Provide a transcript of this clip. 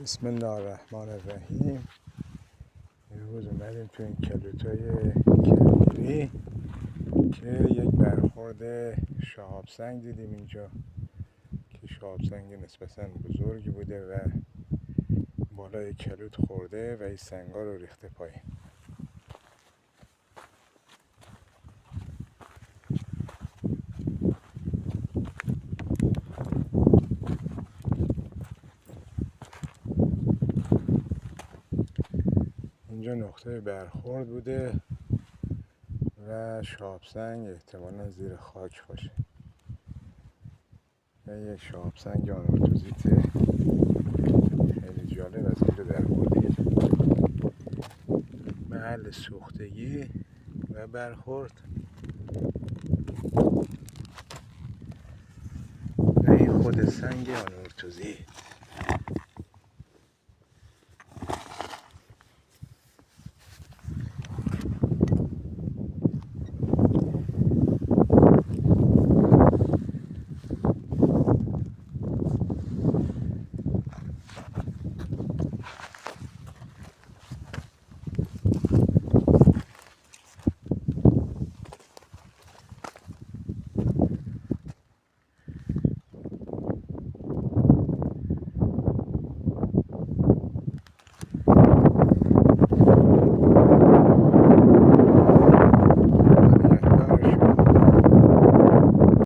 بسم الله الرحمن الرحیم. امروز اومدیم تو این کلوتای کبیری که یک برخورد شهاب سنگ دیدیم اینجا که شهاب سنگ نسبتاً بزرگی بوده و بالای کلوت خورده و این سنگا رو ریخته پایین. اینجا نقطه برخورد بوده و شهاب سنگ احتمالاً زیر خاک باشه و یک شهاب سنگ آنورتوزیت خیلی جالب از اینجا در آوردید. محل سوختگی و برخورد و این خود سنگ آنورتوزیت.